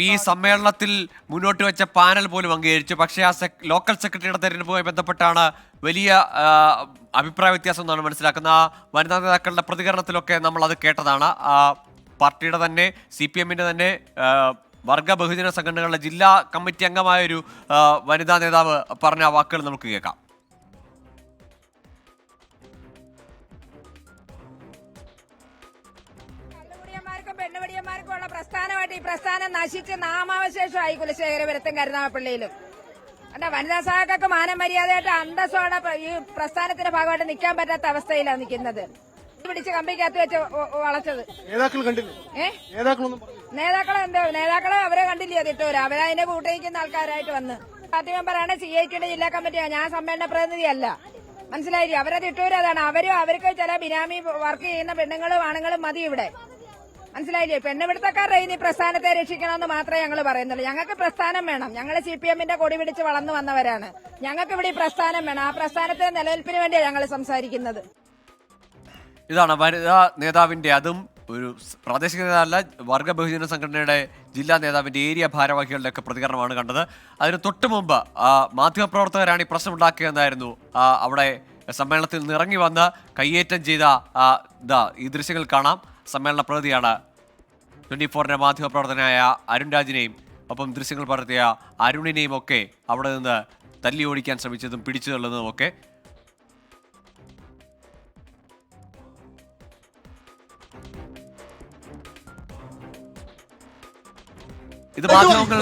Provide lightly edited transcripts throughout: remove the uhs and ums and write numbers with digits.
ഈ സമ്മേളനത്തിൽ മുന്നോട്ട് വെച്ച പാനൽ പോലും അംഗീകരിച്ചു. പക്ഷേ ആ ലോക്കൽ സെക്രട്ടറിയുടെ തെരഞ്ഞെടുപ്പുമായി ബന്ധപ്പെട്ടാണ് വലിയ അഭിപ്രായ വ്യത്യാസം എന്നാണ് മനസ്സിലാക്കുന്നത്. ആ വനിതാ നേതാക്കളുടെ പ്രതികരണത്തിലൊക്കെ നമ്മൾ അത് കേട്ടതാണ്. പാർട്ടിയുടെ തന്നെ CPM-ന്റെ തന്നെ വർഗ ബഹുജന സംഘടനകളുടെ ജില്ലാ കമ്മിറ്റി അംഗമായൊരു വനിതാ നേതാവ് പറഞ്ഞ വാക്കുകൾ നമുക്ക് കേൾക്കാം. പെണ്ണുപിടിയന്മാർക്കുള്ള പ്രസ്ഥാനമായിട്ട് ഈ പ്രസ്ഥാനം നശിച്ച് നാമാവശേഷമായി കുലശേഖരപുരത്തും കരുനാഗപ്പള്ളിയിലും. എന്റെ വനിതാ സഹാക്കൾക്ക് മാനമര്യാദയായിട്ട് അന്തസ്സോടെ ഈ പ്രസ്ഥാനത്തിന്റെ ഭാഗമായിട്ട് നിൽക്കാൻ പറ്റാത്ത അവസ്ഥയിലാണ് നിൽക്കുന്നത്. പിടിച്ച് കമ്പിക്കകത്ത് വെച്ച് വളച്ചത് നേതാക്കൾ കണ്ടില്ലേ? നേതാക്കളെ അവരെ കണ്ടില്ലേ തിട്ടൂര്? അവരതിന്റെ കൂട്ടിരിക്കുന്ന ആൾക്കാരായിട്ട് വന്ന് പാർട്ടി മെമ്പറാണ് CITയുടെ ജില്ലാ കമ്മിറ്റി. ഞാൻ സമ്മേളന പ്രതിനിധിയല്ല, മനസ്സിലായില്ലേ? അവരെ തിട്ടൂര് അതാണ്. അവർക്ക് ചില ബിനാമി വർക്ക് ചെയ്യുന്ന പെണ്ണുങ്ങളും ആണുങ്ങളും മതി ഇവിടെ, മനസ്സിലായില്ലേ? പെണ്ണുപിടുത്തക്കാരുടെ ഈ പ്രസ്ഥാനത്തെ രക്ഷിക്കണമെന്ന് മാത്രമേ ഞങ്ങൾ പറയുന്നുള്ളൂ. ഞങ്ങൾക്ക് പ്രസ്ഥാനം വേണം. ഞങ്ങൾ CPM-ന്റെ കൊടി പിടിച്ച് വളർന്നു വന്നവരാണ്. ഞങ്ങൾക്ക് ഇവിടെ ഈ പ്രസ്ഥാനം വേണം. ആ പ്രസ്ഥാനത്തിന്റെ നിലനിൽപ്പിന് വേണ്ടിയാണ് ഞങ്ങൾ സംസാരിക്കുന്നത്. ഇതാണ് വനിതാ നേതാവിന്റെ, അതും ഒരു പ്രാദേശിക നേതാവല്ല, വർഗ ബഹുജന സംഘടനയുടെ ജില്ലാ നേതാവിന്റെ ഏരിയ ഭാരവാഹികളുടെ ഒക്കെ പ്രതികരണമാണ് കണ്ടത്. അതിന് തൊട്ടു മുമ്പ് മാധ്യമപ്രവർത്തകരാണ് ഈ പ്രശ്നം ഉണ്ടാക്കിയതെന്നായിരുന്നു അവിടെ സമ്മേളനത്തിൽ നിന്ന് ഇറങ്ങി വന്ന് കയ്യേറ്റം ചെയ്ത ഈ ദൃശ്യങ്ങൾ കാണാം. സമ്മേളന പ്രതിയാണ് 24-ന്റെ മാധ്യമപ്രവർത്തകനായ അരുൺ രാജിനെയും ഒപ്പം ദൃശ്യങ്ങൾ പകർത്തിയ അരുണിനെയും ഒക്കെ അവിടെ നിന്ന് തല്ലി ഓടിക്കാൻ ശ്രമിച്ചതും പിടിച്ചു തള്ളുന്നതും ഒക്കെ. ഇത് മാധ്യമങ്ങൾ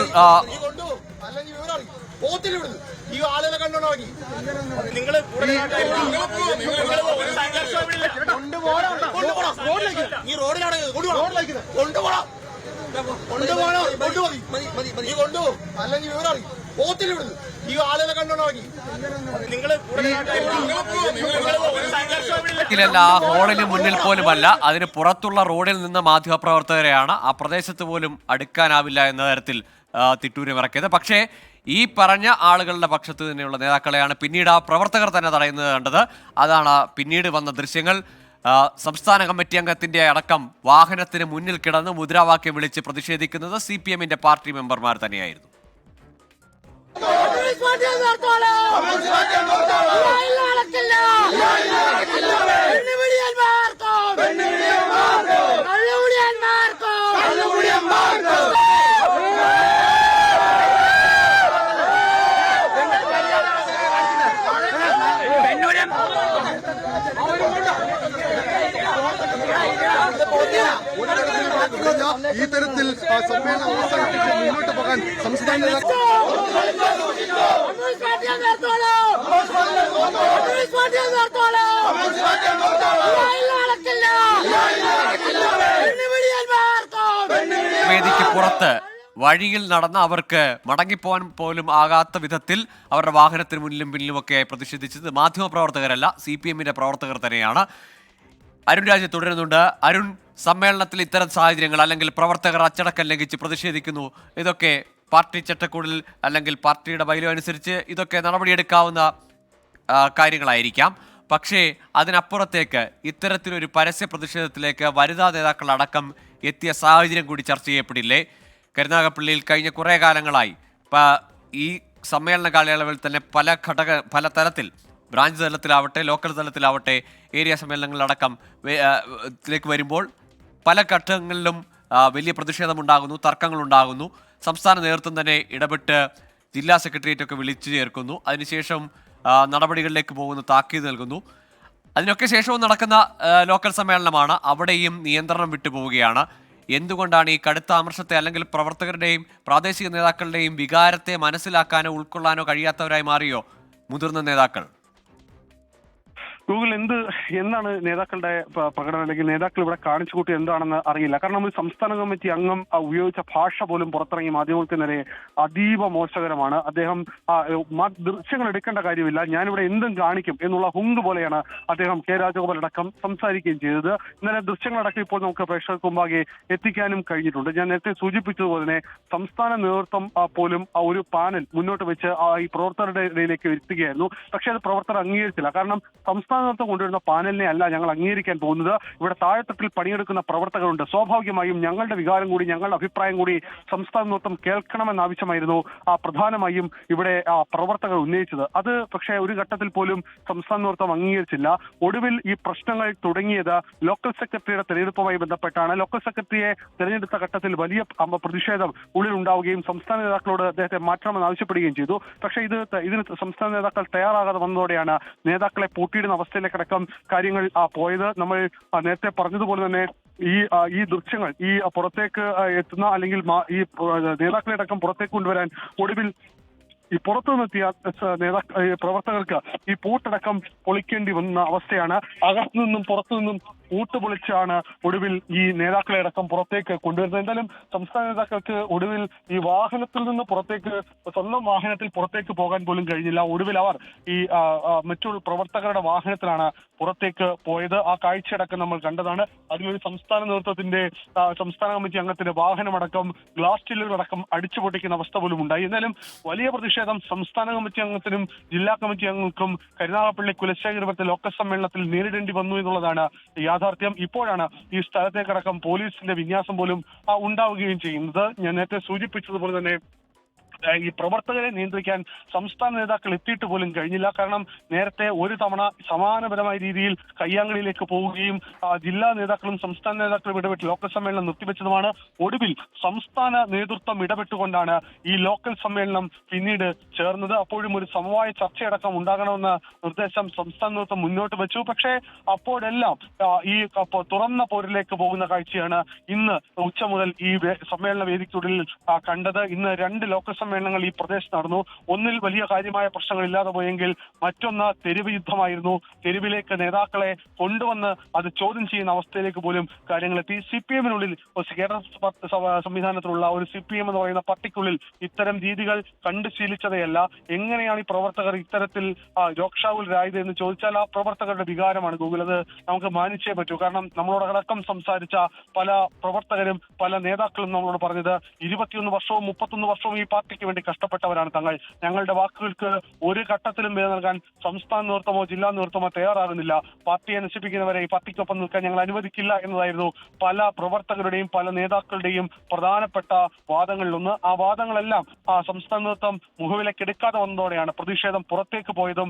ഈ ആളുകളെ കണ്ടോണോ ഈ റോഡിലാണ് കൊണ്ടുപോകണം അല്ലെങ്കിൽ വിവരം പോത്തിൽ വിടുന്നു. ഈ ആളുകളെ കണ്ടോണോ ആ ഹോളിന് മുന്നിൽ പോലുമല്ല, അതിന് പുറത്തുള്ള റോഡിൽ നിന്ന് മാധ്യമപ്രവർത്തകരെയാണ് ആ പ്രദേശത്ത് പോലും അടുക്കാനാവില്ല എന്ന തരത്തിൽ തിട്ടൂരം ഇറക്കിയത്. പക്ഷേ ഈ പറഞ്ഞ ആളുകളുടെ പക്ഷത്ത് തന്നെയുള്ള നേതാക്കളെയാണ് പിന്നീട് ആ പ്രവർത്തകർ തന്നെ തടയുന്നത് കണ്ടത്. അതാണ് പിന്നീട് വന്ന ദൃശ്യങ്ങൾ. സംസ്ഥാന കമ്മിറ്റി അംഗത്തിന്റെ അടക്കം വാഹനത്തിന് മുന്നിൽ കിടന്ന് മുദ്രാവാക്യം വിളിച്ച് പ്രതിഷേധിക്കുന്നത് CPM-ന്റെ പാർട്ടി മെമ്പർമാർ തന്നെയായിരുന്നു. ഈ തരത്തിൽ സമ്മേളനം അവസാനിപ്പിച്ച് മുന്നോട്ട് പോകാൻ സംസ്ഥാന വേദിക്ക് പുറത്ത് വഴിയിൽ നടന്ന അവർക്ക് മടങ്ങിപ്പോകാൻ പോലും ആകാത്ത വിധത്തിൽ അവരുടെ വാഹനത്തിന് മുന്നിലും പിന്നിലുമൊക്കെ പ്രതിഷേധിച്ചത് മാധ്യമപ്രവർത്തകരല്ല, CPM-ന്റെ പ്രവർത്തകർ തന്നെയാണ്. അരുൺ രാജ് തുടരുന്നുണ്ട്. അരുൺ, സമ്മേളനത്തിൽ ഇത്തരം സാഹചര്യങ്ങൾ അല്ലെങ്കിൽ പ്രവർത്തകർ അച്ചടക്കം ലംഘിച്ച് പ്രതിഷേധിക്കുന്നു, ഇതൊക്കെ പാർട്ടി ചട്ടക്കൂടിൽ അല്ലെങ്കിൽ പാർട്ടിയുടെ ബൈലോ അനുസരിച്ച് ഇതൊക്കെ നടപടിയെടുക്കാവുന്ന കാര്യങ്ങളായിരിക്കാം. പക്ഷേ അതിനപ്പുറത്തേക്ക് ഇത്തരത്തിലൊരു പരസ്യ പ്രതിഷേധത്തിലേക്ക് വനിതാ നേതാക്കളടക്കം എത്തിയ സാഹചര്യം കൂടി ചർച്ച ചെയ്യപ്പെടില്ലേ? കരുനാഗപ്പള്ളിയിൽ കഴിഞ്ഞ കുറേ കാലങ്ങളായി ഈ സമ്മേളന കാലയളവിൽ തന്നെ പല തലത്തിൽ, ബ്രാഞ്ച് തലത്തിലാവട്ടെ ലോക്കൽ തലത്തിലാവട്ടെ ഏരിയ സമ്മേളനങ്ങളിലടക്കം ത്തിലേക്ക് വരുമ്പോൾ പല ഘട്ടങ്ങളിലും വലിയ പ്രതിഷേധമുണ്ടാകുന്നു, തർക്കങ്ങളുണ്ടാകുന്നു. സംസ്ഥാന നേതൃത്വം തന്നെ ഇടപെട്ട് ജില്ലാ സെക്രട്ടേറിയറ്റൊക്കെ വിളിച്ചു ചേർക്കുന്നു. അതിനുശേഷം നടപടികളിലേക്ക് പോകുന്നു, താക്കീത് നൽകുന്നു. അതിനൊക്കെ ശേഷവും നടക്കുന്ന ലോക്കൽ സമ്മേളനമാണ്. അവിടെയും നിയന്ത്രണം വിട്ടുപോവുകയാണ്. എന്തുകൊണ്ടാണ് ഈ കടുത്ത അമർഷത്തെ അല്ലെങ്കിൽ പ്രവർത്തകരുടെയും പ്രാദേശിക നേതാക്കളുടെയും വികാരത്തെ മനസ്സിലാക്കാനോ ഉൾക്കൊള്ളാനോ കഴിയാത്തവരായി മാറിയോ മുതിർന്ന നേതാക്കൾ? ഗൂഗിൾ എന്താണ് നേതാക്കളുടെ പ്രകടനം അല്ലെങ്കിൽ നേതാക്കൾ ഇവിടെ കാണിച്ചു കൂട്ടി എന്താണെന്ന് അറിയില്ല. കാരണം നമ്മൾ സംസ്ഥാന കമ്മിറ്റി അംഗം ഉപയോഗിച്ച ഭാഷ പോലും പുറത്തിറങ്ങി മാധ്യമങ്ങൾക്ക് നേരെ അതീവ മോശകരമാണ്. അദ്ദേഹം ദൃശ്യങ്ങൾ എടുക്കേണ്ട കാര്യമില്ല, ഞാനിവിടെ എന്തും കാണിക്കും എന്നുള്ള ഹുങ്ക് പോലെയാണ് അദ്ദേഹം കെ രാജഗോപാൽ അടക്കം സംസാരിക്കുകയും ചെയ്തത്. ഇന്നലെ ദൃശ്യങ്ങളടക്കം ഇപ്പോൾ നമുക്ക് പ്രേക്ഷകർക്ക് മുമ്പാകെ എത്തിക്കാനും കഴിഞ്ഞിട്ടുണ്ട്. ഞാൻ നേരത്തെ സൂചിപ്പിച്ചതുപോലെ തന്നെ സംസ്ഥാന നേതൃത്വം പോലും ഒരു പാനൽ മുന്നോട്ട് വെച്ച് ഈ പ്രവർത്തകരുടെ ഇടയിലേക്ക് എത്തുകയായിരുന്നു. പക്ഷേ അത് പ്രവർത്തകർ അംഗീകരിച്ചില്ല. കാരണം സംസ്ഥാന സംസ്ഥാന നേതൃത്വം കൊണ്ടുവരുന്ന പാനലിനെ അല്ല ഞങ്ങൾ അംഗീകരിക്കാൻ പോകുന്നത്. ഇവിടെ താഴെത്തട്ടിൽ പണിയെടുക്കുന്ന പ്രവർത്തകരുണ്ട്. സ്വാഭാവികമായും ഞങ്ങളുടെ വികാരം കൂടി ഞങ്ങളുടെ അഭിപ്രായം കൂടി സംസ്ഥാന നേതൃത്വം കേൾക്കണമെന്ന ആവശ്യമായിരുന്നു പ്രധാനമായും ഇവിടെ പ്രവർത്തകർ ഉന്നയിച്ചത്. അത് പക്ഷേ ഒരു ഘട്ടത്തിൽ പോലും സംസ്ഥാന നേതൃത്വം അംഗീകരിച്ചില്ല. ഒടുവിൽ ഈ പ്രശ്നങ്ങൾ തുടങ്ങിയത് ലോക്കൽ സെക്രട്ടറിയുടെ തെരഞ്ഞെടുപ്പുമായി ബന്ധപ്പെട്ടാണ്. ലോക്കൽ സെക്രട്ടറിയെ തെരഞ്ഞെടുത്ത ഘട്ടത്തിൽ വലിയ പ്രതിഷേധം ഉള്ളിലുണ്ടാവുകയും സംസ്ഥാന നേതാക്കളോട് അദ്ദേഹത്തെ മാറ്റണമെന്ന് ആവശ്യപ്പെടുകയും ചെയ്തു. പക്ഷേ ഇതിന് സംസ്ഥാന നേതാക്കൾ തയ്യാറാകാതെ വന്നതോടെയാണ് നേതാക്കളെ പൂട്ടിയിടുന്ന അവസ്ഥയിലേക്കടക്കം കാര്യങ്ങൾ പോയത്. നമ്മൾ നേരത്തെ പറഞ്ഞതുപോലെ തന്നെ ഈ ദൃശ്യങ്ങൾ ഈ പുറത്തേക്ക് എത്തുന്ന അല്ലെങ്കിൽ ഈ നേതാക്കളെ അടക്കം പുറത്തേക്ക് കൊണ്ടുവരാൻ ഒടുവിൽ ഈ പുറത്തു നിന്നെത്തിയ പ്രവർത്തകർക്ക് ഈ പൂട്ടടക്കം പൊളിക്കേണ്ടി വന്ന അവസ്ഥയാണ്. അകത്തു നിന്നും പുറത്തു നിന്നും പൂട്ട് പൊളിച്ചാണ് ഒടുവിൽ ഈ നേതാക്കളെ അടക്കം പുറത്തേക്ക് കൊണ്ടുവരുന്നത്. എന്തായാലും സംസ്ഥാന നേതാക്കൾക്ക് ഒടുവിൽ ഈ വാഹനത്തിൽ നിന്ന് പുറത്തേക്ക് സ്വന്തം വാഹനത്തിൽ പുറത്തേക്ക് പോകാൻ പോലും കഴിഞ്ഞില്ല. ഒടുവിൽ അവർ ഈ മറ്റുള്ള പ്രവർത്തകരുടെ വാഹനത്തിലാണ് പുറത്തേക്ക് പോയത്. ആ കാഴ്ചയടക്കം നമ്മൾ കണ്ടതാണ്. അതിലൊരു സംസ്ഥാന നേതൃത്വത്തിന്റെ സംസ്ഥാന കമ്മിറ്റി അംഗത്തിന്റെ വാഹനമടക്കം ഗ്ലാസ് ചില്ലുകളടക്കം അടിച്ചു പൊട്ടിക്കുന്ന അവസ്ഥ പോലും ഉണ്ടായി. എന്നാലും വലിയ പ്രതിഷേധം സംസ്ഥാന കമ്മിറ്റി അംഗത്തിനും ജില്ലാ കമ്മിറ്റി അംഗങ്ങൾക്കും കരുനാഗപ്പള്ളി കുലശേഖരപുരത്തെ ലോക്കൽ സമ്മേളനത്തിൽ നേരിടേണ്ടി വന്നു എന്നുള്ളതാണ് യാഥാർത്ഥ്യം. ഇപ്പോഴാണ് ഈ സ്ഥലത്തേക്കടക്കം പോലീസിന്റെ വിന്യാസം പോലും ഉണ്ടാവുകയും ചെയ്യുന്നത്. ഞാൻ നേരത്തെ സൂചിപ്പിച്ചതുപോലെ തന്നെ ഈ പ്രവർത്തകരെ നിയന്ത്രിക്കാൻ സംസ്ഥാന നേതാക്കൾ എത്തിയിട്ട് പോലും കഴിഞ്ഞില്ല. കാരണം നേരത്തെ ഒരു തവണ സമാനപരമായ രീതിയിൽ കയ്യാങ്കളിയിലേക്ക് പോവുകയും ജില്ലാ നേതാക്കളും സംസ്ഥാന നേതാക്കളും ഇടപെട്ട് ലോക്കൽ സമ്മേളനം നിർത്തിവെച്ചതുമാണ്. ഒടുവിൽ സംസ്ഥാന നേതൃത്വം ഇടപെട്ടുകൊണ്ടാണ് ഈ ലോക്കൽ സമ്മേളനം പിന്നീട് ചേർന്നത്. അപ്പോഴും ഒരു സമവായ ചർച്ചയടക്കം ഉണ്ടാകണമെന്ന നിർദ്ദേശം സംസ്ഥാന നേതൃത്വം മുന്നോട്ട് വെച്ചു. പക്ഷേ അപ്പോഴെല്ലാം ഈ തുറന്ന പോരിലേക്ക് പോകുന്ന കാഴ്ചയാണ് ഇന്ന് ഉച്ച മുതൽ ഈ സമ്മേളന വേദിക്കുള്ളിൽ കണ്ടത്. ഇന്ന് 2 ലോക്കൽ സമ്മേളനങ്ങൾ ഈ പ്രദേശത്ത് നടന്നു. ഒന്നിൽ വലിയ കാര്യമായ പ്രശ്നങ്ങൾ ഇല്ലാതെ പോയെങ്കിൽ മറ്റൊന്ന് തെരുവ് യുദ്ധമായിരുന്നു. തെരുവിലേക്ക് നേതാക്കളെ കൊണ്ടുവന്ന് അത് ചോദ്യം ചെയ്യുന്ന അവസ്ഥയിലേക്ക് പോലും കാര്യങ്ങളെത്തി. CPM-നുള്ളിൽ കേരള സംവിധാനത്തിലുള്ള ഒരു CPM എന്ന് പറയുന്ന പാർട്ടിക്കുള്ളിൽ ഇത്തരം രീതികൾ കണ്ടു ശീലിച്ചതയല്ല. എങ്ങനെയാണ് ഈ പ്രവർത്തകർ ഇത്തരത്തിൽ രോക്ഷാകുലരായത് എന്ന് ചോദിച്ചാൽ ആ പ്രവർത്തകരുടെ വികാരമാണ് ഗൂഗിൾ. അത് നമുക്ക് മാനിച്ചേ പറ്റൂ. കാരണം നമ്മളോടക്കം സംസാരിച്ച പല പ്രവർത്തകരും പല നേതാക്കളും നമ്മളോട് പറഞ്ഞത് 21 വർഷവും 31 വർഷവും ഈ പാർട്ടിക്ക് വേണ്ടി കഷ്ടപ്പെട്ടവരാണ് തങ്ങൾ. ഞങ്ങളുടെ വാക്കുകൾക്ക് ഒരു ഘട്ടത്തിലും വില നൽകാൻ സംസ്ഥാന നേതൃത്വമോ ജില്ലാ നേതൃത്വമോ തയ്യാറാകുന്നില്ല. പാർട്ടിയെ നശിപ്പിക്കുന്നവരെ ഈ പാർട്ടിക്കൊപ്പം നിൽക്കാൻ ഞങ്ങൾ അനുവദിക്കില്ല എന്നതായിരുന്നു പല പ്രവർത്തകരുടെയും പല നേതാക്കളുടെയും പ്രധാനപ്പെട്ട വാദങ്ങളിലൊന്ന്. ആ വാദങ്ങളെല്ലാം സംസ്ഥാന നേതൃത്വം മുഖവിലക്കെടുക്കാതെ വന്നതോടെയാണ് പ്രതിഷേധം പുറത്തേക്ക് പോയതും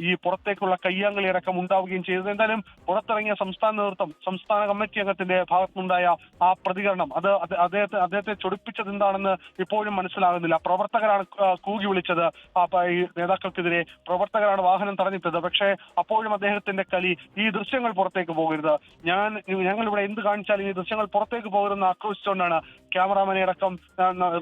ഈ പുറത്തേക്കുള്ള കയ്യാങ്കളി അടക്കം ഉണ്ടാവുകയും ചെയ്തത്. എന്തായാലും പുറത്തിറങ്ങിയ സംസ്ഥാന നേതൃത്വം സംസ്ഥാന കമ്മിറ്റി അംഗത്തിന്റെ ഭാഗത്തുനിന്നുണ്ടായ ആ പ്രതികരണം അത് അദ്ദേഹത്തെ ചൊടിപ്പിച്ചത് എന്താണെന്ന് ഇപ്പോഴും മനസ്സിലാകുന്നില്ല. പ്രവർത്തകരാണ് കൂകി വിളിച്ചത് ഈ നേതാക്കൾക്കെതിരെ, പ്രവർത്തകരാണ് വാഹനം തടഞ്ഞിട്ടത്. പക്ഷേ അപ്പോഴും അദ്ദേഹത്തിന്റെ കലി ഈ ദൃശ്യങ്ങൾ പുറത്തേക്ക് പോകരുത്, ഞങ്ങൾ ഇവിടെ എന്ത് കാണിച്ചാലും ഈ ദൃശ്യങ്ങൾ പുറത്തേക്ക് പോകരുതെന്ന് ആക്രോശിച്ചുകൊണ്ടാണ് ക്യാമറാമാനെ അടക്കം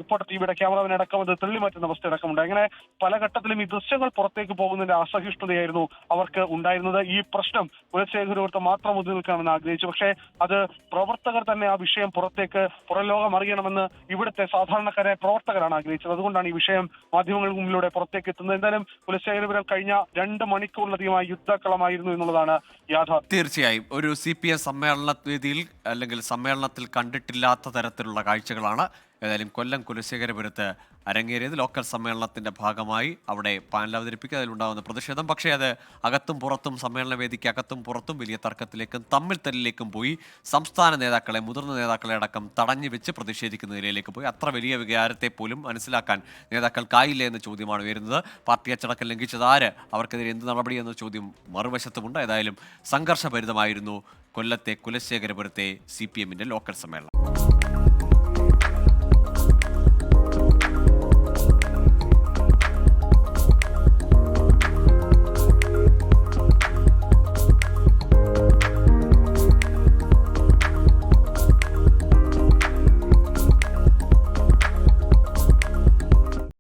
റിപ്പോർട്ടർ ടിവിയുടെ ക്യാമറാമാനെ അടക്കം അത് തള്ളിമാറ്റുന്ന അവസ്ഥ അടക്കമുണ്ട്. അങ്ങനെ പല ഘട്ടത്തിലും ഈ ദൃശ്യങ്ങൾ പുറത്തേക്ക് പോകുന്നതിന്റെ അസഹിഷ്ണുതയായിരുന്നു അവർക്ക് ഉണ്ടായിരുന്നത്. ഈ പ്രശ്നം കുലശേഖരപുരത്ത് മാത്രം ഒതുങ്ങി നിൽക്കണമെന്ന് ആഗ്രഹിച്ചു. പക്ഷേ അത് പ്രവർത്തകർ തന്നെ ആ വിഷയം പുറം ലോകം അറിയണമെന്ന് ഇവിടുത്തെ സാധാരണക്കാരായ പ്രവർത്തകരാണ് ആഗ്രഹിച്ചത്. അതുകൊണ്ടാണ് ഈ വിഷയം മാധ്യമങ്ങൾക്ക് മുന്നിലൂടെ പുറത്തേക്ക് എത്തുന്നത്. എന്തായാലും കുലശേഖരപുരം കഴിഞ്ഞ 2 മണിക്കൂറിലധികമായി യുദ്ധക്കളമായിരുന്നു എന്നുള്ളതാണ് യാഥാർത്ഥ്യം. തീർച്ചയായും ഒരു CPM സമ്മേളന വേദിയിൽ അല്ലെങ്കിൽ സമ്മേളനത്തിൽ കണ്ടിട്ടില്ലാത്ത തരത്തിലുള്ള കാഴ്ചകളാണ് ഏതായാലും കൊല്ലം കുലശേഖരപുരത്ത് അരങ്ങേറിയത്. ലോക്കൽ സമ്മേളനത്തിന്റെ ഭാഗമായി അവിടെ പാനൽ അവതരിപ്പിക്കുക, അതിലുണ്ടാകുന്ന പ്രതിഷേധം. പക്ഷേ അത് അകത്തും പുറത്തും സമ്മേളന വേദിക്ക് അകത്തും പുറത്തും വലിയ തർക്കത്തിലേക്കും തമ്മിൽ തല്ലിലേക്കും പോയി. സംസ്ഥാന നേതാക്കളെ, മുതിർന്ന നേതാക്കളെ അടക്കം തടഞ്ഞു വെച്ച് പ്രതിഷേധിക്കുന്ന നിലയിലേക്ക് പോയി. അത്ര വലിയ വികാരത്തെ പോലും മനസ്സിലാക്കാൻ നേതാക്കൾക്കായില്ല എന്ന ചോദ്യമാണ് ഉയരുന്നത്. പാർട്ടി അച്ചടക്കം ലംഘിച്ചത് ആര്, അവർക്കെതിരെ എന്ത് നടപടി എന്ന ചോദ്യം മറുവശത്തുമുണ്ട്. ഏതായാലും സംഘർഷഭരിതമായിരുന്നു കൊല്ലത്തെ കുലശേഖരപുരത്തെ CPM-ന്റെ ലോക്കൽ സമ്മേളനം.